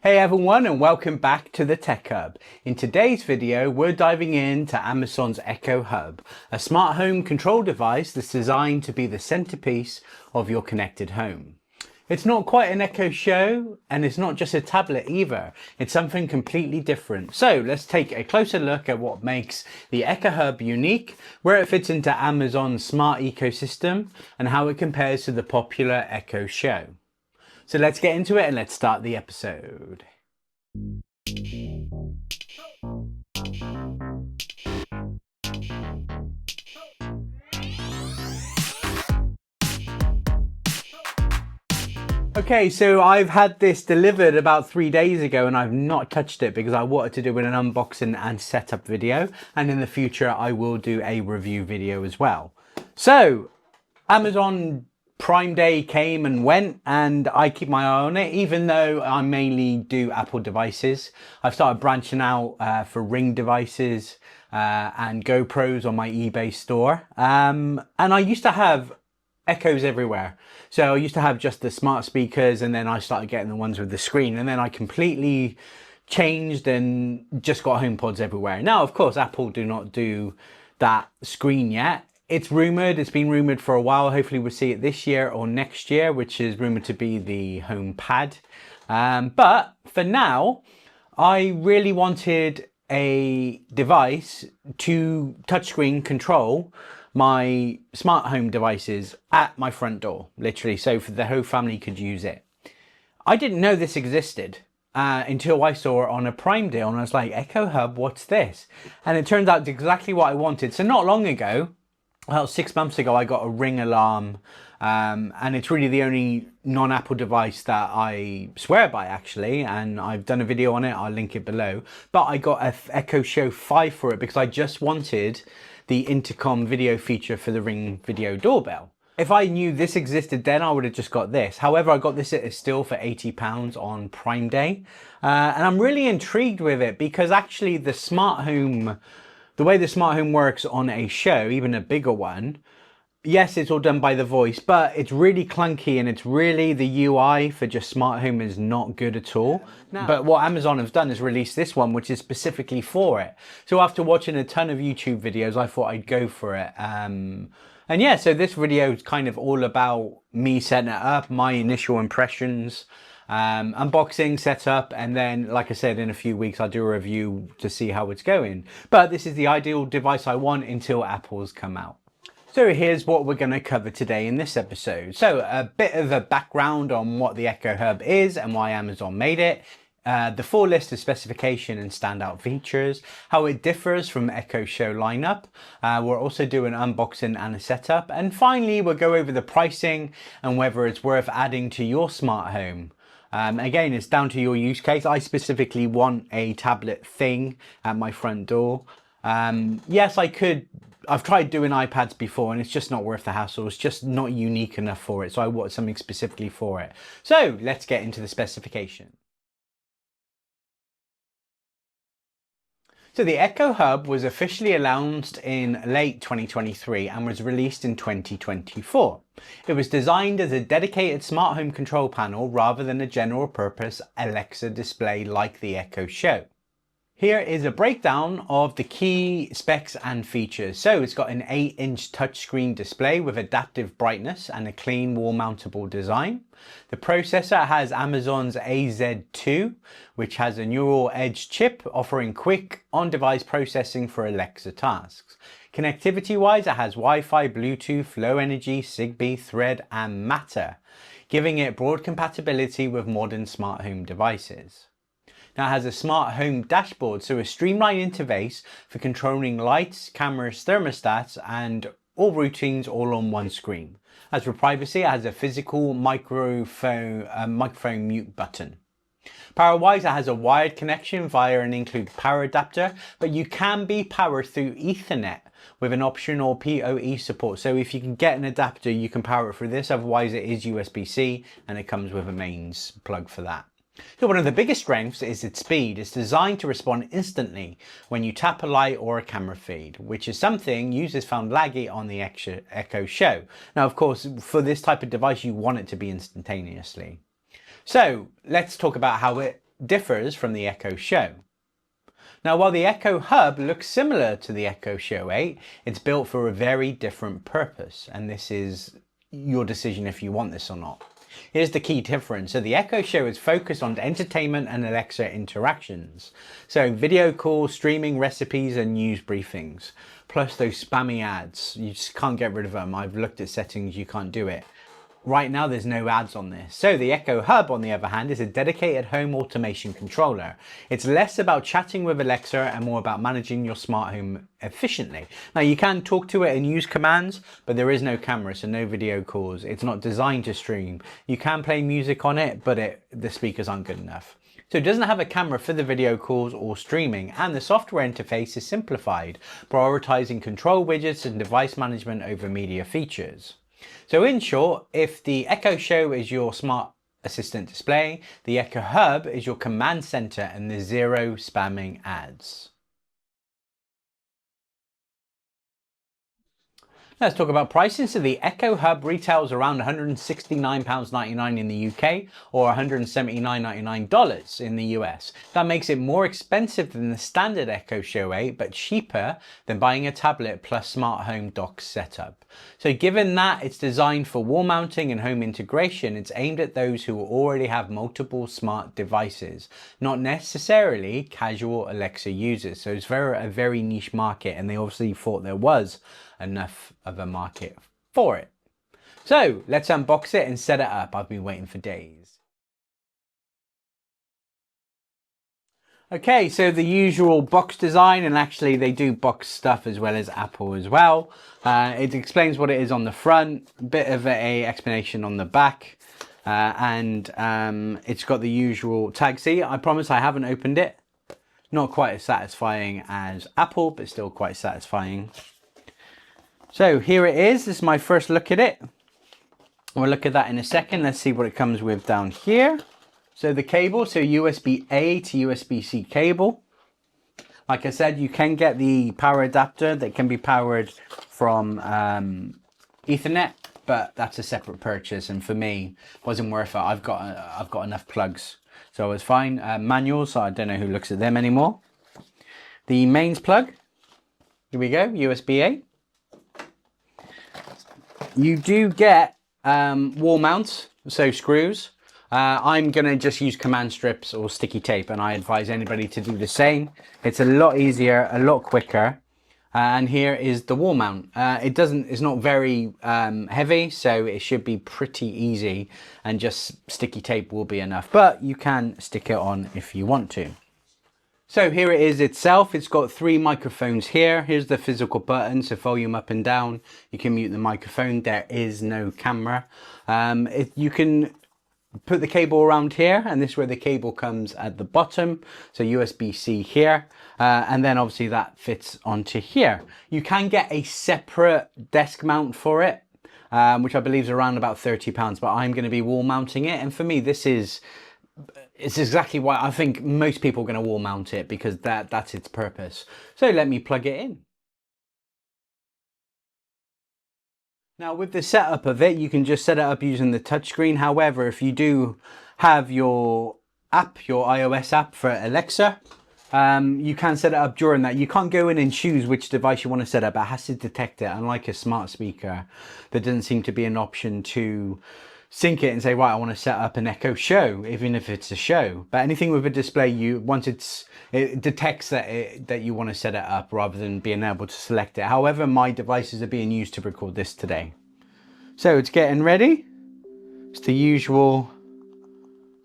Hey everyone, and welcome back to the Tech Hub. In today's video, we're diving into Amazon's Echo Hub, a smart home control device that's designed to be the centerpiece of your connected home. It's not quite an Echo Show, and it's not just a tablet either. It's something completely different. So let's take a closer look at what makes the Echo Hub unique, where it fits into Amazon's smart ecosystem, and how it compares to the popular Echo Show. So let's get into it and let's start the episode. Okay, so I've had this delivered about 3 days ago and I've not touched it because I wanted to do an unboxing and setup video, and in the future I will do a review video as well. So Amazon Prime Day came and went and I keep my eye on it, even though I mainly do Apple devices. I've started branching out for Ring devices and GoPros on my eBay store. And I used to have Echoes everywhere. So I used to have just the smart speakers, and then I started getting the ones with the screen, and then I completely changed and just got HomePods everywhere. Now, of course, Apple do not do that screen yet. It's rumored, it's been rumored for a while. Hopefully we'll see it this year or next year, which is rumored to be the HomePad. But for now, I really wanted a device to touchscreen control my smart home devices at my front door, literally, so for the whole family could use it. I didn't know this existed until I saw it on a Prime deal, and I was like, Echo Hub, what's this? And it turned out exactly what I wanted. So not long ago, well, 6 months ago, I got a Ring alarm, and it's really the only non-Apple device that I swear by, actually, and I've done a video on it, I'll link it below. But I got an Echo Show 5 for it because I just wanted the intercom video feature for the Ring video doorbell. If I knew this existed then, I would have just got this. However, I got this at a steal for £80 on Prime Day, and I'm really intrigued with it because actually the way the smart home works on a show, even a bigger one, yes, it's all done by the voice, but it's really clunky, and it's really, the UI for just smart home is not good at all. No. But what Amazon has done is release this one, which is specifically for it. So after watching a ton of YouTube videos, I thought I'd go for it. And yeah, so this video is kind of all about me setting it up, my initial impressions, unboxing, setup, and then, like I said, in a few weeks I'll do a review to see how it's going. But this is the ideal device I want until Apple's come out. So here's what we're going to cover today in this episode. So a bit of a background on what the Echo Hub is and why Amazon made it. The full list of specification and standout features, how it differs from Echo Show lineup. We'll also do an unboxing and a setup. And finally, we'll go over the pricing and whether it's worth adding to your smart home. Again, it's down to your use case. I specifically want a tablet thing at my front door. Yes, I've tried doing iPads before and it's just not worth the hassle. It's just not unique enough for it. So I want something specifically for it. So let's get into the specification. So the Echo Hub was officially announced in late 2023 and was released in 2024. It was designed as a dedicated smart home control panel rather than a general purpose Alexa display like the Echo Show. Here is a breakdown of the key specs and features. So it's got an 8-inch touchscreen display with adaptive brightness and a clean wall mountable design. The processor has Amazon's AZ2, which has a neural edge chip offering quick on-device processing for Alexa tasks. Connectivity-wise, it has Wi-Fi, Bluetooth, low energy, Zigbee, Thread, and Matter, giving it broad compatibility with modern smart home devices. Now it has a smart home dashboard, so a streamlined interface for controlling lights, cameras, thermostats, and all routines all on one screen. As for privacy, it has a physical microphone mute button. Power-wise, it has a wired connection via an include power adapter, but you can be powered through Ethernet with an optional PoE support. So if you can get an adapter, you can power it through this. Otherwise, it is USB-C and it comes with a mains plug for that. So one of the biggest strengths is its speed. It's designed to respond instantly when you tap a light or a camera feed, which is something users found laggy on the Echo Show. Now, of course, for this type of device, you want it to be instantaneously. So let's talk about how it differs from the Echo Show. Now, while the Echo Hub looks similar to the Echo Show 8, it's built for a very different purpose, and this is your decision if you want this or not. Here's the key difference. So the Echo Show is focused on entertainment and Alexa interactions. So video calls, streaming, recipes, and news briefings. Plus those spammy ads. You just can't get rid of them. I've looked at settings, you can't do it. Right now there's no ads on this. So the Echo Hub, on the other hand, is a dedicated home automation controller. It's less about chatting with Alexa and more about managing your smart home efficiently. Now you can talk to it and use commands, but there is no camera, so no video calls. It's not designed to stream. You can play music on it, but the speakers aren't good enough. So it doesn't have a camera for the video calls or streaming, and the software interface is simplified, prioritizing control widgets and device management over media features. So in short, if the Echo Show is your smart assistant display, the Echo Hub is your command center and the zero spamming ads. Let's talk about pricing. So the Echo Hub retails around £169.99 in the UK or $179.99 in the US. That makes it more expensive than the standard Echo Show 8, but cheaper than buying a tablet plus smart home dock setup. So given that it's designed for wall mounting and home integration, it's aimed at those who already have multiple smart devices, not necessarily casual Alexa users. So it's a very niche market, and they obviously thought there was enough of a market for it. So let's unbox it and set it up. I've been waiting for days. Okay, so the usual box design, and actually they do box stuff as well as Apple as well. It explains what it is on the front, a bit of a explanation on the back, and it's got the usual tag. See, I promise I haven't opened it. Not quite as satisfying as Apple, but still quite satisfying. So here it is. This is my first look at it. We'll look at that in a second. Let's see what it comes with down here. So the cable, so USB-A to USB-C cable. Like I said, you can get the power adapter that can be powered from Ethernet, but that's a separate purchase, and for me, wasn't worth it. I've got enough plugs, so it was fine. Manuals, so I don't know who looks at them anymore. The mains plug. Here we go, USB-A. You do get wall mounts, so screws. I'm going to just use command strips or sticky tape, and I advise anybody to do the same. It's a lot easier, a lot quicker. And here is the wall mount. It's not very heavy, so it should be pretty easy, and just sticky tape will be enough. But you can stick it on if you want to. So here it is itself. It's got 3 microphones here. Here's the physical buttons, so volume up and down. You can mute the microphone. There is no camera. You can put the cable around here, and this is where the cable comes at the bottom. So USB-C here, and then obviously that fits onto here. You can get a separate desk mount for it, which I believe is around about £30, but I'm going to be wall mounting it. And for me, it's exactly why I think most people are going to wall mount it, because that's its purpose. So let me plug it in. Now with the setup of it, you can just set it up using the touchscreen. However, if you do have your app, your iOS app for Alexa, you can set it up during that. You can't go in and choose which device you want to set up. It has to detect it, unlike a smart speaker. There doesn't seem to be an option to sync it and say, right, I want to set up an Echo Show, even if it's a show. But anything with a display, once it detects that you want to set it up, rather than being able to select it. However, my devices are being used to record this today. So it's getting ready. It's the usual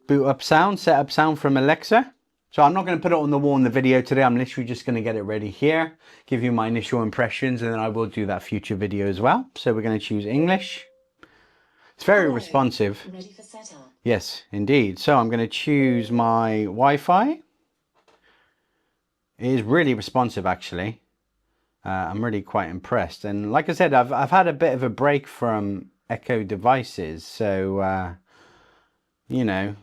boot up sound, set up sound from Alexa. So I'm not going to put it on the wall in the video today. I'm literally just going to get it ready here, give you my initial impressions, and then I will do that future video as well. So we're going to choose English. It's very responsive. Ready for setup. Yes, indeed. So I'm going to choose my Wi-Fi. It is really responsive, actually. I'm really quite impressed. And like I said, I've had a bit of a break from Echo devices. So, you know,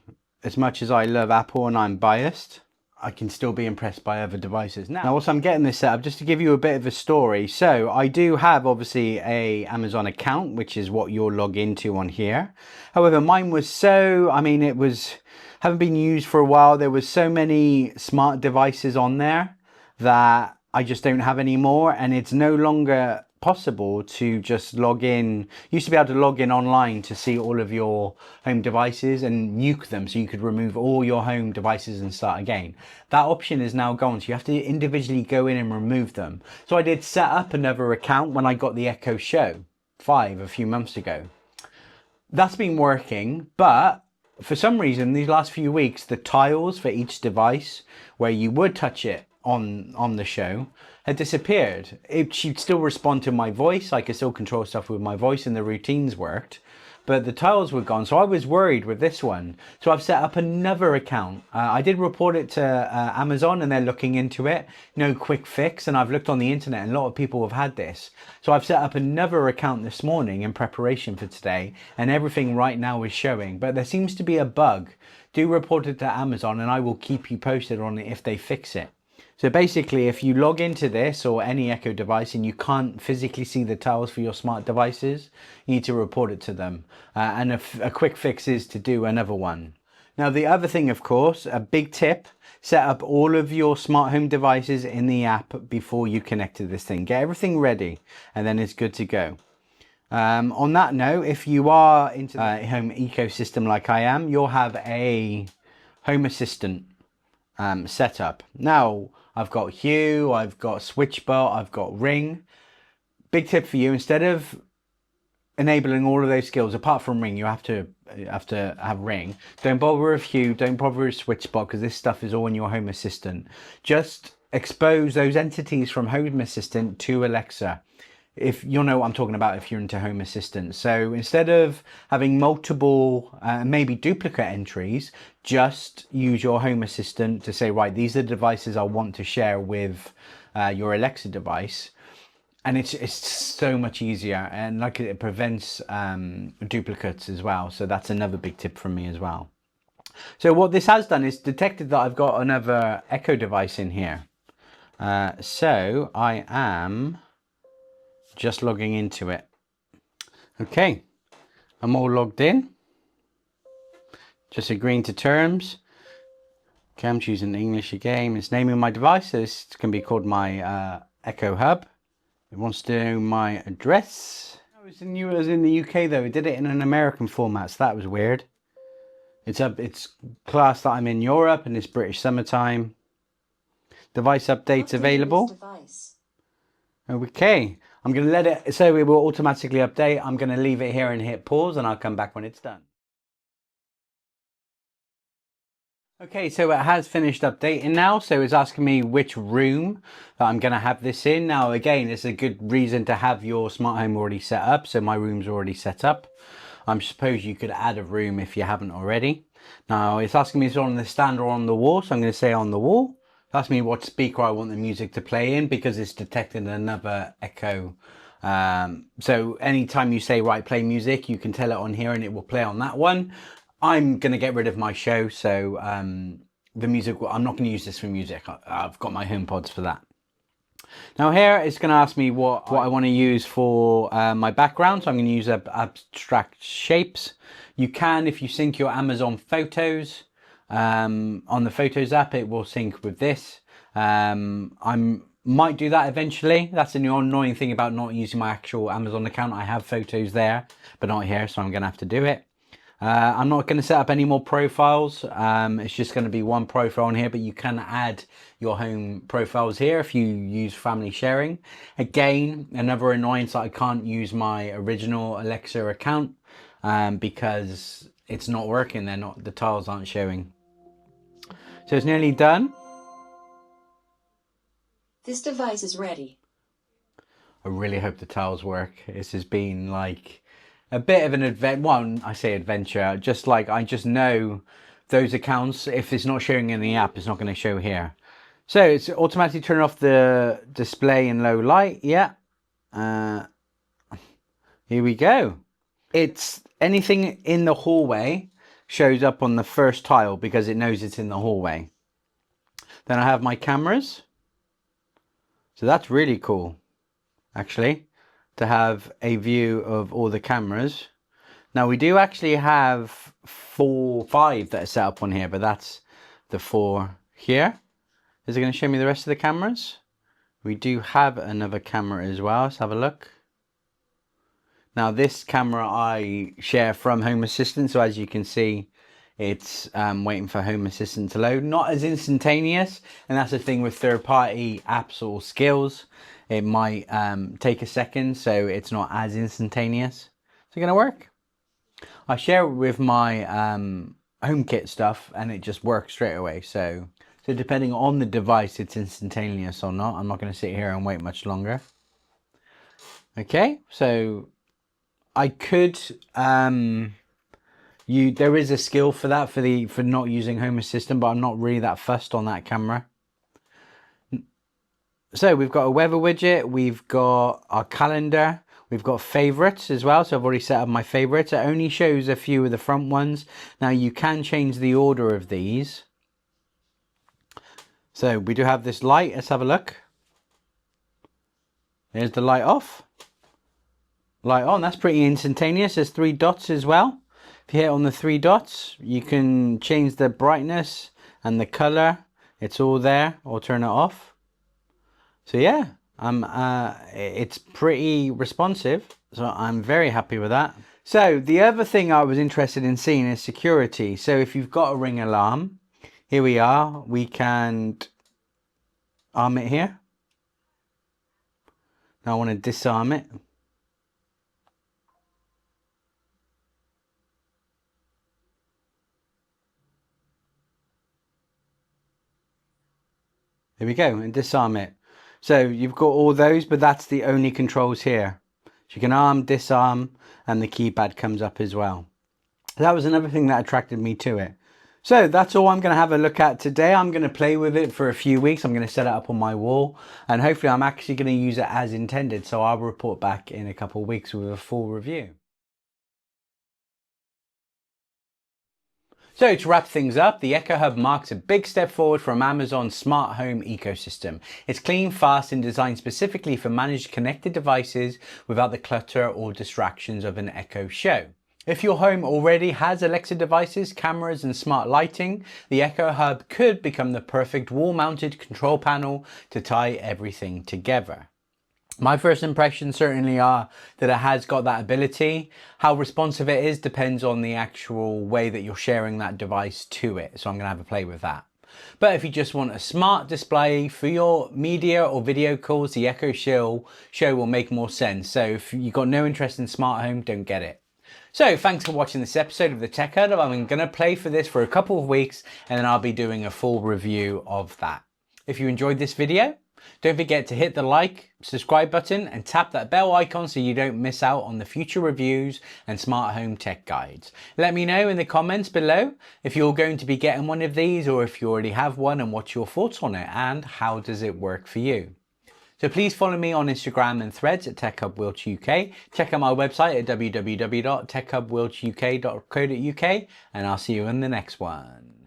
as much as I love Apple and I'm biased, I can still be impressed by other devices. Now also I'm getting this set up just to give you a bit of a story. So I do have obviously a Amazon account, which is what you'll log into on here. However, mine was it was haven't been used for a while. There was so many smart devices on there that I just don't have anymore, and it's no longer possible to just log in. You used to be able to log in online to see all of your home devices and nuke them, so you could remove all your home devices and start again. That option is now gone, so you have to individually go in and remove them. So I did set up another account when I got the Echo Show 5 a few months ago. That's been working, but for some reason these last few weeks the tiles for each device where you would touch it on the show had disappeared. She'd still respond to my voice. I could still control stuff with my voice and the routines worked, but the tiles were gone. So I was worried with this one. So I've set up another account. I did report it to Amazon and they're looking into it. No quick fix. And I've looked on the internet and a lot of people have had this. So I've set up another account this morning in preparation for today, and everything right now is showing, but there seems to be a bug. Do report it to Amazon and I will keep you posted on it if they fix it. So basically, if you log into this or any Echo device and you can't physically see the tiles for your smart devices, you need to report it to them. And a quick fix is to do another one. Now, the other thing, of course, a big tip, set up all of your smart home devices in the app before you connect to this thing. Get everything ready and then it's good to go. On that note, if you are into the home ecosystem like I am, you'll have a Home Assistant set up. Now, I've got Hue, I've got Switchbot, I've got Ring. Big tip for you, instead of enabling all of those skills, apart from Ring, you have to have Ring. Don't bother with Hue, don't bother with Switchbot, because this stuff is all in your Home Assistant. Just expose those entities from Home Assistant to Alexa. If you'll know what I'm talking about if you're into Home Assistant. So instead of having multiple, maybe duplicate entries, just use your Home Assistant to say, right, these are the devices I want to share with your Alexa device. And it's so much easier, and like it prevents duplicates as well. So that's another big tip from me as well. So what this has done is detected that I've got another Echo device in here. So I am just logging into it. Okay, I'm all logged in. Just agreeing to terms. Okay, I'm choosing English again. It's naming my device. So this can be called my Echo Hub. It wants to know my address. I was in the UK though. It did it in an American format, so that was weird. It's class that I'm in Europe and it's British summertime. Device updates available. Device. Okay, I'm going to let it, so it will automatically update. I'm going to leave it here and hit pause and I'll come back when it's done. Okay, so it has finished updating now. So it's asking me which room that I'm going to have this in. Now, again, it's a good reason to have your smart home already set up. So my room's already set up. I suppose you could add a room if you haven't already. Now, it's asking me if it's on the stand or on the wall. So I'm going to say on the wall. Ask me what speaker I want the music to play in because it's detecting another Echo. So anytime you say, right, play music, you can tell it on here and it will play on that one. I'm going to get rid of my show. So the music, I'm not going to use this for music. I've got my HomePods for that. Now here it's going to ask me what I want to use for my background. So I'm going to use abstract shapes. You can, if you sync your Amazon photos, on the Photos app, it will sync with this. I might do that eventually. That's the annoying thing about not using my actual Amazon account. I have photos there, but not here, so I'm going to have to do it. I'm not going to set up any more profiles. It's just going to be one profile on here, but you can add your home profiles here if you use family sharing. Again, another annoyance that I can't use my original Alexa account because it's not working. The tiles aren't showing. So it's nearly done. This device is ready. I really hope the tiles work. This has been like a bit of an adventure. Well, I say adventure, just like I just know those accounts, if it's not showing in the app, it's not going to show here. So it's automatically turn off the display in low light. Yeah. Here we go. It's anything in the hallway shows up on the first tile because it knows it's in the hallway. Then I have my cameras. So that's really cool, actually, to have a view of all the cameras. Now we do actually have 5 that are set up on here, but that's the 4 here. Is it going to show me the rest of the cameras? We do have another camera as well. Let's have a look. Now this camera I share from Home Assistant, so as you can see, it's waiting for Home Assistant to load. Not as instantaneous, and that's the thing with third-party apps or skills. It might take a second, so it's not as instantaneous. Is it going to work? I share it with my HomeKit stuff, and it just works straight away. So depending on the device, it's instantaneous or not. I'm not going to sit here and wait much longer. Okay, so I could there is a skill for that for not using Home Assistant, but I'm not really that fussed on that camera. So we've got a weather widget, we've got our calendar, we've got favorites as well. So I've already set up my favorites. It only shows a few of the front ones. Now you can change the order of these. So we do have this light. Let's have a look. There's the light off. Light on. That's pretty instantaneous. There's 3 dots as well. If you hit on the 3 dots, you can change the brightness and the color. It's all there, or turn it off. So yeah, it's pretty responsive. So I'm very happy with that. So the other thing I was interested in seeing is security. So if you've got a Ring alarm, here we are. We can arm it here. Now I want to disarm it. There we go, and disarm it. So you've got all those, but that's the only controls here. So you can arm, disarm, and the keypad comes up as well. That was another thing that attracted me to it. So that's all I'm going to have a look at today. I'm going to play with it for a few weeks. I'm going to set it up on my wall, and hopefully I'm actually going to use it as intended. So I'll report back in a couple of weeks with a full review. So to wrap things up, the Echo Hub marks a big step forward from Amazon's smart home ecosystem. It's clean, fast, and designed specifically for managed connected devices without the clutter or distractions of an Echo Show. If your home already has Alexa devices, cameras, and smart lighting, the Echo Hub could become the perfect wall-mounted control panel to tie everything together. My first impressions certainly are that it has got that ability. How responsive it is depends on the actual way that you're sharing that device to it. So I'm going to have a play with that. But if you just want a smart display for your media or video calls, the Echo Show will make more sense. So if you've got no interest in smart home, don't get it. So thanks for watching this episode of the Tech Hub. I'm going to play for this for a couple of weeks, and then I'll be doing a full review of that. If you enjoyed this video, don't forget to hit the like, subscribe button, and tap that bell icon so you don't miss out on the future reviews and smart home tech guides. Let me know in the comments below if you're going to be getting one of these, or if you already have one, and what's your thoughts on it and how does it work for you. So please follow me on Instagram and Threads at TechHubWiltsUK. Check out my website at www.techhubwiltsuk.co.uk, and I'll see you in the next one.